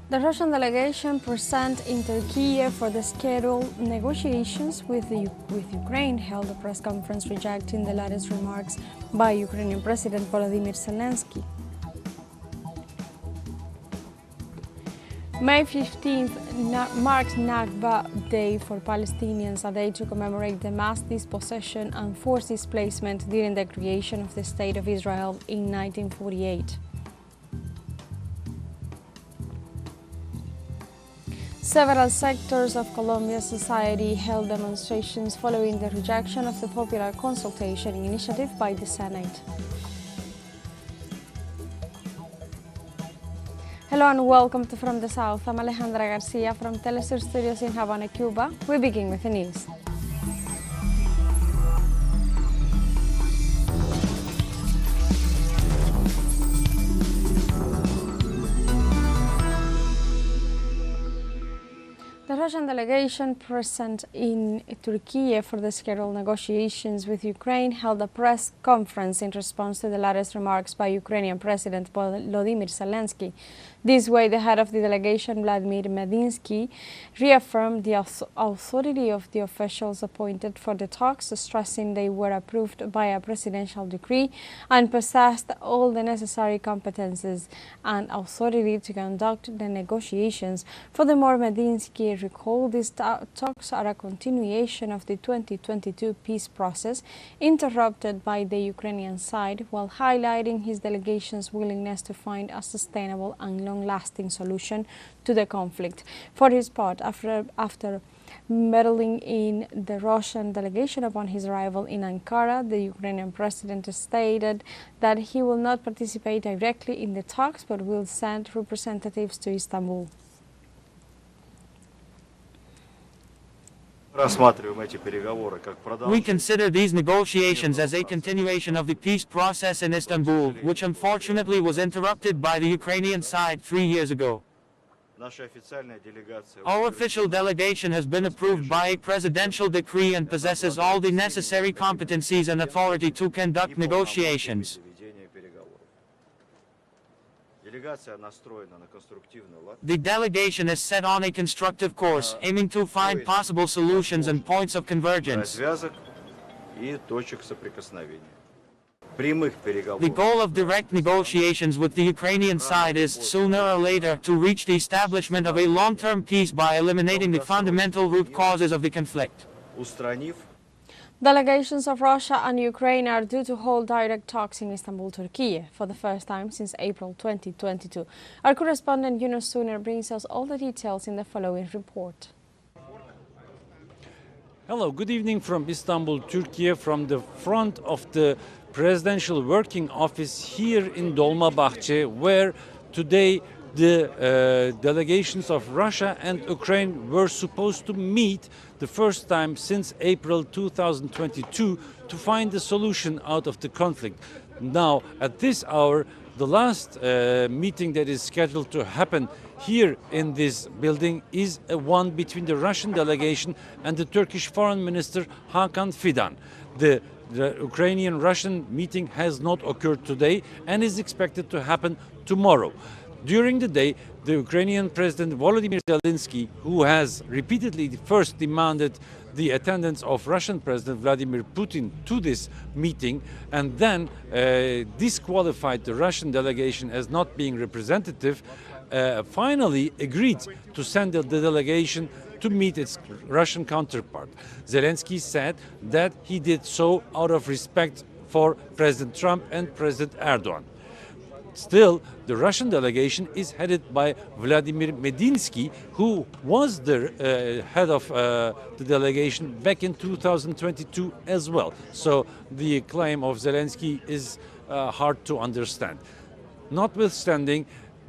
The Russian delegation present in Turkey for the scheduled negotiations with Ukraine held a press conference rejecting the latest remarks by Ukrainian President Volodymyr Zelensky. May 15th marks Nakba Day for Palestinians, a day to commemorate the mass dispossession and forced displacement during the creation of the State of Israel in 1948. Several sectors of Colombian society held demonstrations following the rejection of the popular consultation initiative by the Senate. Hello and welcome to From the South. I'm Alejandra Garcia from teleSUR Studios in Havana, Cuba. We begin with the news. The Russian delegation present in Turkey for the scheduled negotiations with Ukraine held a press conference in response to the latest remarks by Ukrainian President Volodymyr Zelensky. This way, the head of the delegation, Vladimir Medinsky, reaffirmed the authority of the officials appointed for the talks, stressing they were approved by a presidential decree and possessed all the necessary competences and authority to conduct the negotiations. Furthermore, Medinsky recalled these talks are a continuation of the 2022 peace process interrupted by the Ukrainian side, while highlighting his delegation's willingness to find a sustainable and long-lasting solution to the conflict. For his part, after meddling in the Russian delegation upon his arrival in Ankara, the Ukrainian president stated that he will not participate directly in the talks but will send representatives to Istanbul. We consider these negotiations as a continuation of the peace process in Istanbul, which unfortunately was interrupted by the Ukrainian side 3 years ago. Our official delegation has been approved by a presidential decree and possesses all the necessary competencies and authority to conduct negotiations. The delegation is set on a constructive course, aiming to find possible solutions and points of convergence. The goal of direct negotiations with the Ukrainian side is, sooner or later, to reach the establishment of a long-term peace by eliminating the fundamental root causes of the conflict. Delegations of Russia and Ukraine are due to hold direct talks in Istanbul, Turkey, for the first time since April 2022. Our correspondent Yunus Suner brings us all the details in the following report. Hello, good evening from Istanbul, Turkey, from the front of the Presidential Working Office here in Dolmabahce, where today the delegations of Russia and Ukraine were supposed to meet the first time since April 2022 to find a solution out of the conflict. Now, at this hour, the last meeting that is scheduled to happen here in this building is one between the Russian delegation and the Turkish Foreign Minister Hakan Fidan. The Ukrainian-Russian meeting has not occurred today and is expected to happen tomorrow. During the day, the Ukrainian President Volodymyr Zelensky, who has repeatedly first demanded the attendance of Russian President Vladimir Putin to this meeting and then disqualified the Russian delegation as not being representative, finally agreed to send the delegation to meet its Russian counterpart. Zelensky said that he did so out of respect for President Trump and President Erdogan. Still, the Russian delegation is headed by Vladimir Medinsky, who was the head of the delegation back in 2022 as well. So the claim of Zelensky is hard to understand. Notwithstanding,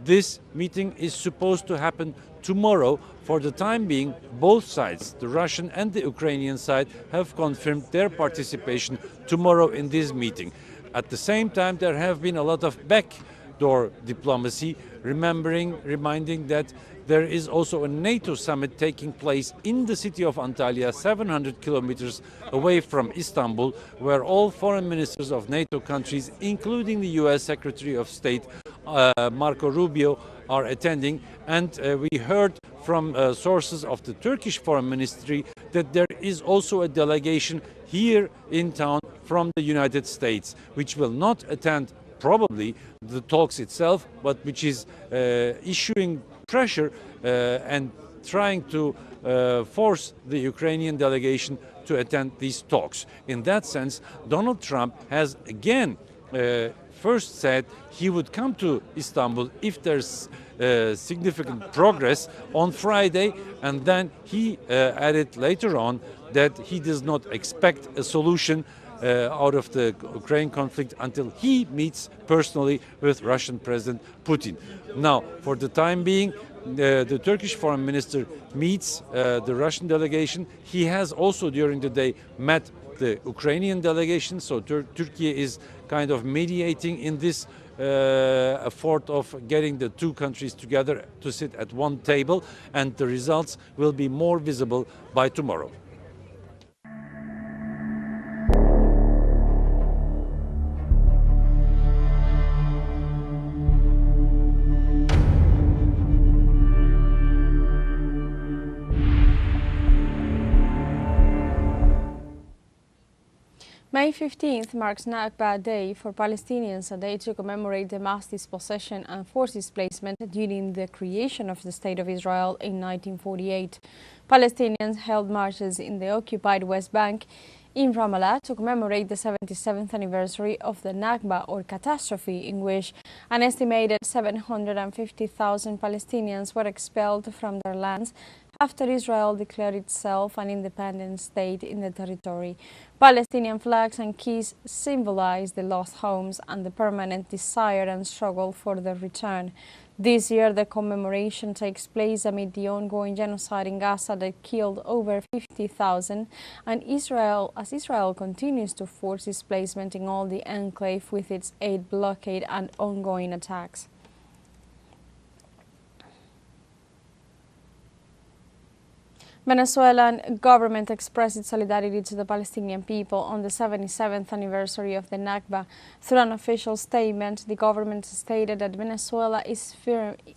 this meeting is supposed to happen tomorrow. For the time being, both sides, the Russian and the Ukrainian side, have confirmed their participation tomorrow in this meeting. At the same time, there have been a lot of backdoor diplomacy, reminding that there is also a NATO summit taking place in the city of Antalya, 700 kilometers away from Istanbul, where all foreign ministers of NATO countries, including the US Secretary of State, Marco Rubio are attending, and we heard from sources of the Turkish Foreign Ministry that there is also a delegation here in town from the United States, which will not attend probably the talks itself, but which is issuing pressure and trying to force the Ukrainian delegation to attend these talks. In that sense, Donald Trump has again first said he would come to Istanbul if there's significant progress on Friday, and then he added later on that he does not expect a solution out of the Ukraine conflict until he meets personally with Russian President Putin. Now, for the time being, the Turkish foreign minister meets the Russian delegation. He has also during the day met the Ukrainian delegation, so Turkey is kind of mediating in this effort of getting the two countries together to sit at one table, and the results will be more visible by tomorrow. May 15th marks Nakba Day for Palestinians, a day to commemorate the mass dispossession and forced displacement during the creation of the State of Israel in 1948. Palestinians held marches in the occupied West Bank in Ramallah to commemorate the 77th anniversary of the Nakba, or catastrophe, in which an estimated 750,000 Palestinians were expelled from their lands after Israel declared itself an independent state in the territory. Palestinian flags and keys symbolize the lost homes and the permanent desire and struggle for their return. This year, the commemoration takes place amid the ongoing genocide in Gaza that killed over 50,000, and Israel continues to force displacement in all the enclave with its aid blockade and ongoing attacks. Venezuelan government expressed its solidarity to the Palestinian people on the 77th anniversary of the Nakba. Through an official statement, the government stated that Venezuela is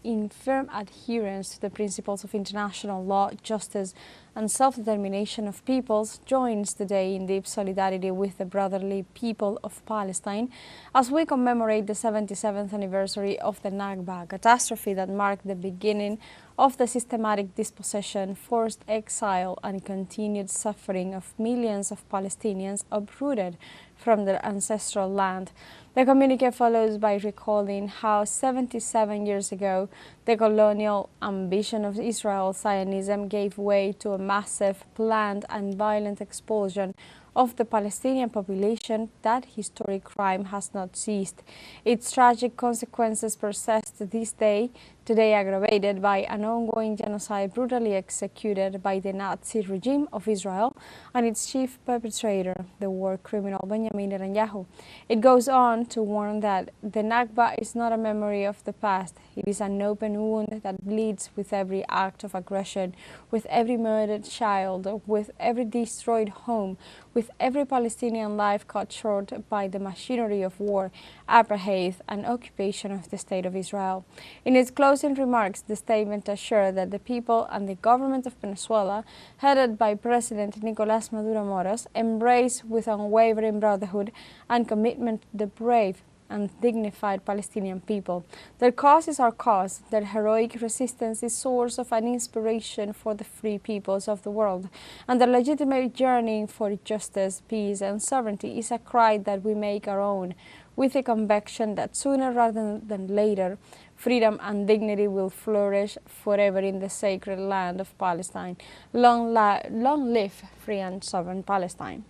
in firm adherence to the principles of international law, justice, and self-determination of peoples, joins today in deep solidarity with the brotherly people of Palestine as we commemorate the 77th anniversary of the Nakba, catastrophe that marked the beginning of the systematic dispossession, forced exile, and continued suffering of millions of Palestinians uprooted from their ancestral land. The communique follows by recalling how 77 years ago, the colonial ambition of Israel Zionism gave way to a massive, planned and violent expulsion of the Palestinian population. That historic crime has not ceased. Its tragic consequences persist to this day, today aggravated by an ongoing genocide brutally executed by the Nazi regime of Israel and its chief perpetrator, the war criminal Benjamin Netanyahu. It goes on to warn that the Nakba is not a memory of the past. It is an open wound that bleeds with every act of aggression, with every murdered child, with every destroyed home, with every Palestinian life cut short by the machinery of war, apartheid, and occupation of the State of Israel. In its closing remarks, the statement assured that the people and the government of Venezuela, headed by President Nicolás Maduro Moros, embrace with unwavering brotherhood and commitment the brave and dignified Palestinian people. Their cause is our cause. Their heroic resistance is source of an inspiration for the free peoples of the world. And their legitimate journey for justice, peace, and sovereignty is a cry that we make our own, with the conviction that sooner rather than later, freedom and dignity will flourish forever in the sacred land of Palestine. Long live free and sovereign Palestine.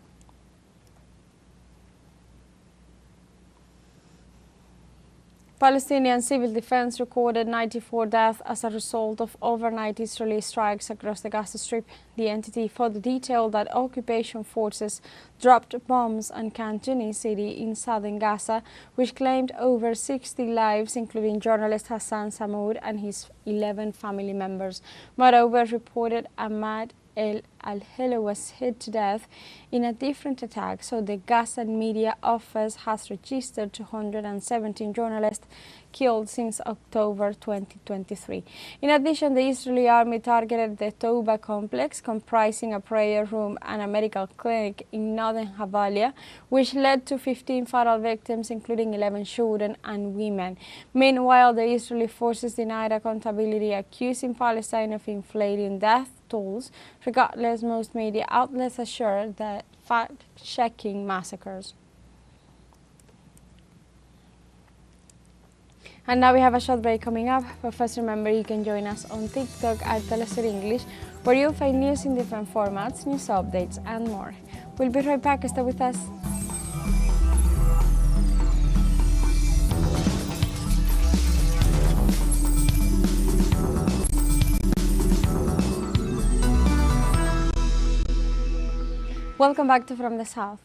Palestinian civil defense recorded 94 deaths as a result of overnight Israeli strikes across the Gaza Strip. The entity further detailed that occupation forces dropped bombs on Khan Yunis city in southern Gaza, which claimed over 60 lives, including journalist Hassan Samoud and his 11 family members. Moreover, reported Ahmad El Al-Helo was hit to death in a different attack, so the Gaza Media Office has registered 217 journalists killed since October 2023. In addition, the Israeli army targeted the Touba complex, comprising a prayer room and a medical clinic in northern Havalia, which led to 15 fatal victims, including 11 children and women. Meanwhile, the Israeli forces denied accountability, accusing Palestine of inflating death tolls. Regardless, most media outlets assure that fact-checking massacres. And now we have a short break coming up, but first remember you can join us on TikTok at teleSUR English, where you'll find news in different formats, news updates and more. We'll be right back, stay with us. Welcome back to From the South.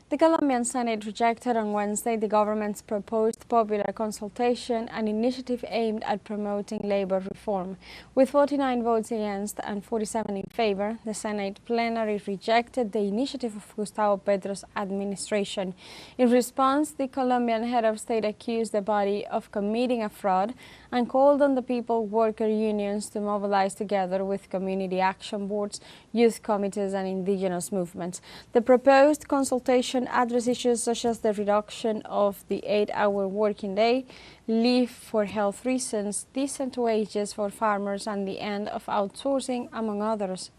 The Colombian Senate rejected on Wednesday the government's proposed popular consultation, an initiative aimed at promoting labor reform. With 49 votes against and 47 in favor, the Senate plenary rejected the initiative of Gustavo Petro's administration. In response, the Colombian head of state accused the body of committing a fraud and called on the people worker unions to mobilize together with community action boards, youth committees and indigenous movements. The proposed consultation address issues such as the reduction of the 8-hour working day, leave for health reasons, decent wages for farmers and the end of outsourcing, among others.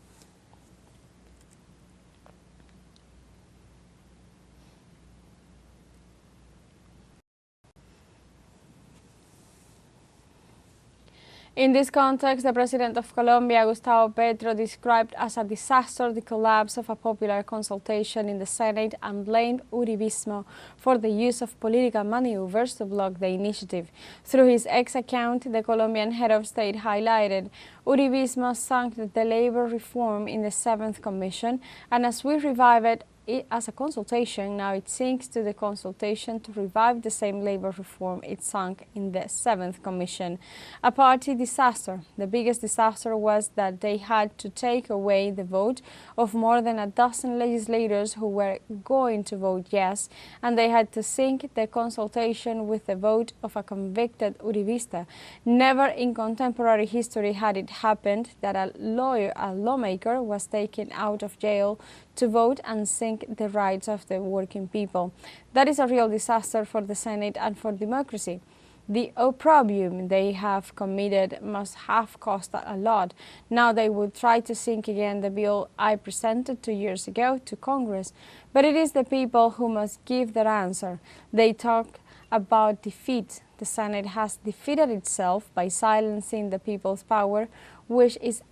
In this context, the president of Colombia, Gustavo Petro, described as a disaster the collapse of a popular consultation in the Senate and blamed Uribismo for the use of political maneuvers to block the initiative. Through his X account, the Colombian head of state highlighted Uribismo sunk the labor reform in the 7th Commission, and as we revive it as a consultation, now it sinks to the consultation to revive the same labor reform it sunk in the 7th Commission. A party disaster. The biggest disaster was that they had to take away the vote of more than a dozen legislators who were going to vote yes, and they had to sink the consultation with the vote of a convicted Uribista. Never in contemporary history had it happened that a lawmaker was taken out of jail to vote and sink the rights of the working people. That is a real disaster for the Senate and for democracy. The opprobrium they have committed must have cost a lot. Now they will try to sink again the bill I presented 2 years ago to Congress. But it is the people who must give their answer. They talk about defeat. The Senate has defeated itself by silencing the people's power, which is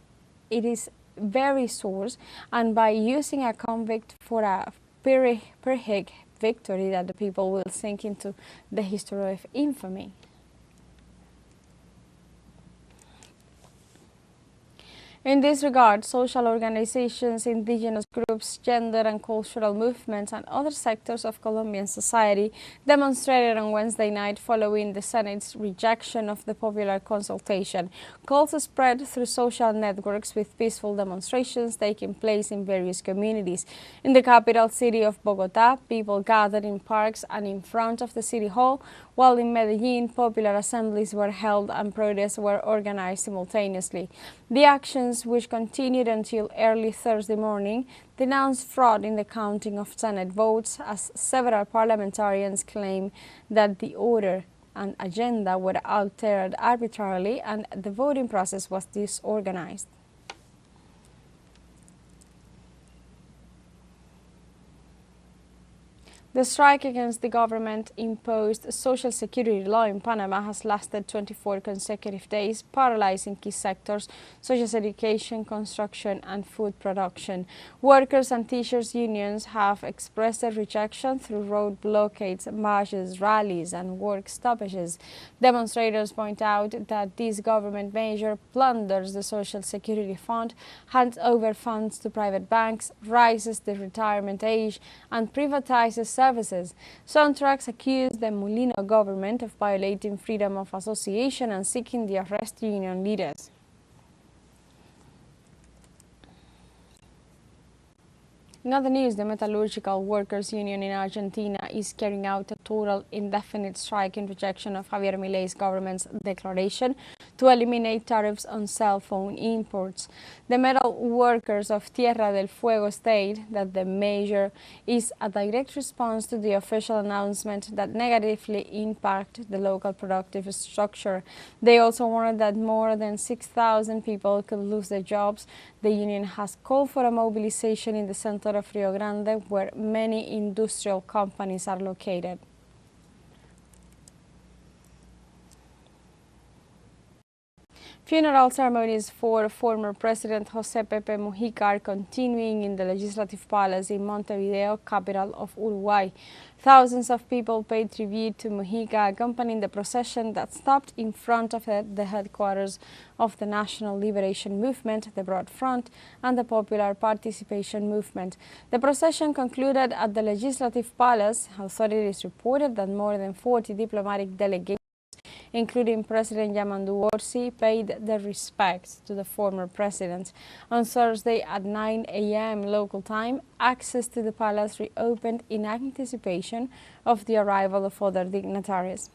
very source, and by using a convict for a Pyrrhic victory that the people will sink into the history of infamy. In this regard, social organizations, indigenous groups, gender and cultural movements and other sectors of Colombian society demonstrated on Wednesday night following the Senate's rejection of the popular consultation. Calls spread through social networks with peaceful demonstrations taking place in various communities. In the capital city of Bogotá, people gathered in parks and in front of the city hall, while in Medellin, popular assemblies were held and protests were organized simultaneously. The actions, which continued until early Thursday morning, denounced fraud in the counting of Senate votes, as several parliamentarians claim that the order and agenda were altered arbitrarily and the voting process was disorganized. The strike against the government-imposed Social Security law in Panama has lasted 24 consecutive days, paralyzing key sectors such as education, construction and food production. Workers and teachers' unions have expressed their rejection through road blockades, marches, rallies and work stoppages. Demonstrators point out that this government measure plunders the Social Security fund, hands over funds to private banks, raises the retirement age and privatizes services. Soundtracks accuse the Molino government of violating freedom of association and seeking the arrest of union leaders. In other news, the Metallurgical Workers Union in Argentina is carrying out a total indefinite strike in rejection of Javier Milei's government's declaration to eliminate tariffs on cell phone imports. The metal workers of Tierra del Fuego state that the measure is a direct response to the official announcement that negatively impact the local productive structure. They also warned that more than 6,000 people could lose their jobs. The union has called for a mobilization in the center of Rio Grande, where many industrial companies are located. Funeral ceremonies for former President José Pepe Mujica are continuing in the Legislative Palace in Montevideo, capital of Uruguay. Thousands of people paid tribute to Mujica, accompanying the procession that stopped in front of the headquarters of the National Liberation Movement, the Broad Front, and the Popular Participation Movement. The procession concluded at the Legislative Palace. Authorities reported that more than 40 diplomatic delegations, including President Yamandu Orsi, paid their respects to the former president. On Thursday at 9 a.m. local time, access to the palace reopened in anticipation of the arrival of other dignitaries.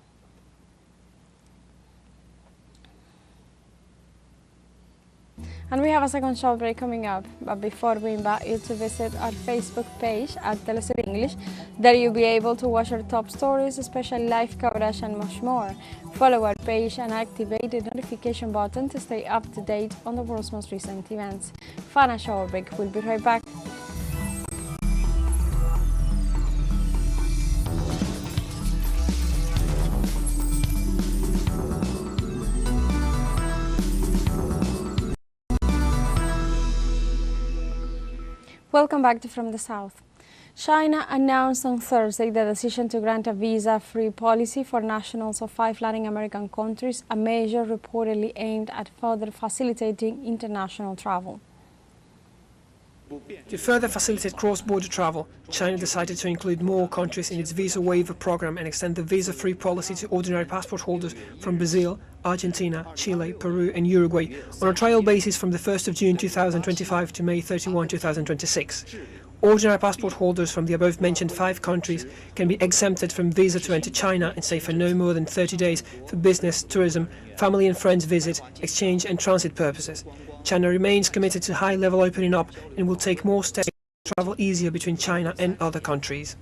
And we have a second short break coming up, but before we invite you to visit our Facebook page at teleSUR English, there you'll be able to watch our top stories, special live coverage and much more. Follow our page and activate the notification button to stay up to date on the world's most recent events. Fun and short break, we'll be right back. Welcome back to From the South. China announced on Thursday the decision to grant a visa-free policy for nationals of 5 Latin American countries, a measure reportedly aimed at further facilitating international travel. To further facilitate cross-border travel, China decided to include more countries in its visa waiver program and extend the visa-free policy to ordinary passport holders from Brazil, Argentina, Chile, Peru and Uruguay on a trial basis from the 1st of June 2025 to May 31, 2026. Ordinary passport holders from the above-mentioned 5 countries can be exempted from visa to enter China and stay for no more than 30 days for business, tourism, family and friends visit, exchange and transit purposes. China remains committed to high-level opening up and will take more steps to travel easier between China and other countries.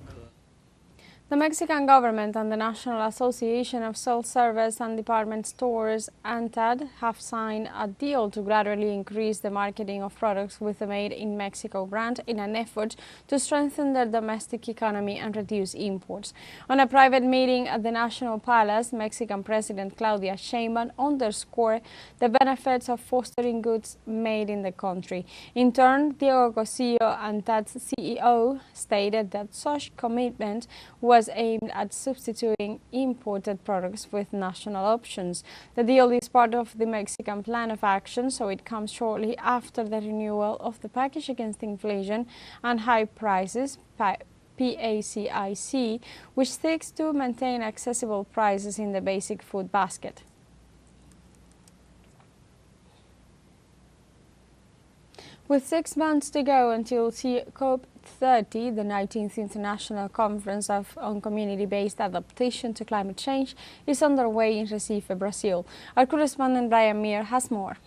The Mexican government and the National Association of Self-Service and Department Stores, ANTAD, have signed a deal to gradually increase the marketing of products with the Made in Mexico brand in an effort to strengthen their domestic economy and reduce imports. On a private meeting at the National Palace, Mexican President Claudia Sheinbaum underscored the benefits of fostering goods made in the country. In turn, Diego Cosillo, ANTAD's CEO, stated that such commitment was aimed at substituting imported products with national options. The deal is part of the Mexican Plan of Action, so it comes shortly after the renewal of the Package Against Inflation and High Prices, PACIC, which seeks to maintain accessible prices in the basic food basket. With 6 months to go until COP30, the 19th International Conference on Community-Based Adaptation to Climate Change, is underway in Recife, Brazil. Our correspondent Brian Meir has more.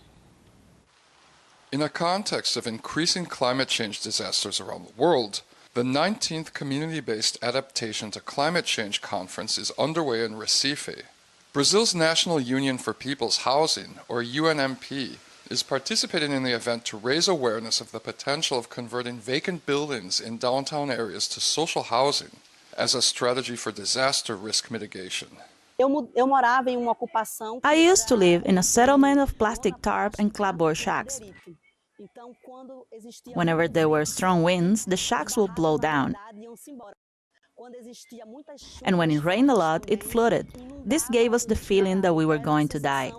In a context of increasing climate change disasters around the world, the 19th Community-Based Adaptation to Climate Change Conference is underway in Recife. Brazil's National Union for People's Housing, or UNMP, is participating in the event to raise awareness of the potential of converting vacant buildings in downtown areas to social housing as a strategy for disaster risk mitigation. I used to live in a settlement of plastic tarp and clapboard shacks. Whenever there were strong winds, the shacks would blow down. And when it rained a lot, it flooded. This gave us the feeling that we were going to die.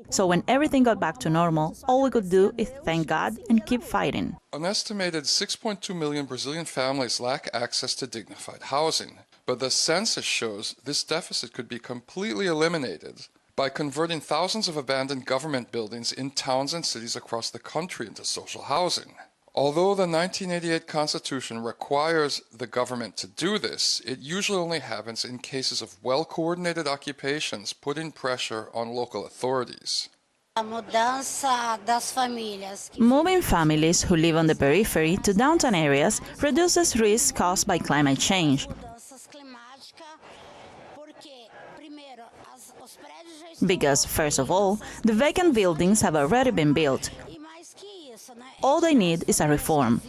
So when everything got back to normal, all we could do is thank God and keep fighting. An estimated 6.2 million Brazilian families lack access to dignified housing, but the census shows this deficit could be completely eliminated by converting thousands of abandoned government buildings in towns and cities across the country into social housing. Although the 1988 Constitution requires the government to do this, it usually only happens in cases of well-coordinated occupations putting pressure on local authorities. Moving families who live on the periphery to downtown areas reduces risks caused by climate change. Because, first of all, the vacant buildings have already been built. All they need is a reform.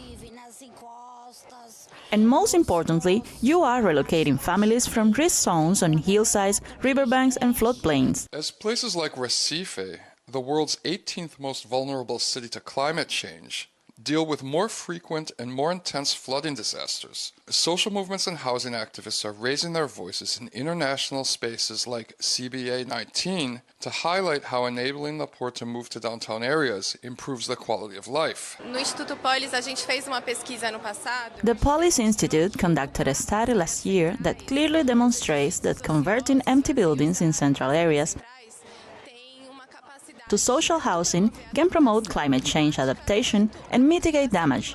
And most importantly, you are relocating families from risk zones on hillsides, riverbanks and floodplains. As places like Recife, the world's 18th most vulnerable city to climate change, deal with more frequent and more intense flooding disasters, social movements and housing activists are raising their voices in international spaces like CBA 19 to highlight how enabling the poor to move to downtown areas improves the quality of life. No Instituto Polis, a gente fez uma pesquisa no passado. The Polis Institute conducted a study last year that clearly demonstrates that converting empty buildings in central areas to social housing can promote climate change adaptation and mitigate damage,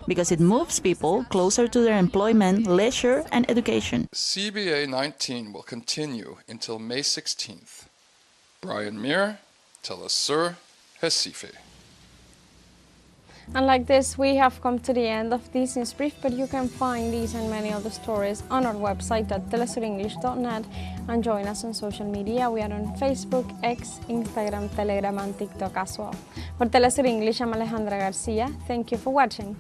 because it moves people closer to their employment, leisure and education. CBA 19 will continue until May 16th. Brian Meir, teleSUR, Recife. And like this, we have come to the end of this news brief, but you can find these and many other stories on our website at telesurenglish.net and join us on social media. We are on Facebook, X, Instagram, Telegram and TikTok as well. For telesur English, I'm Alejandra Garcia. Thank you for watching.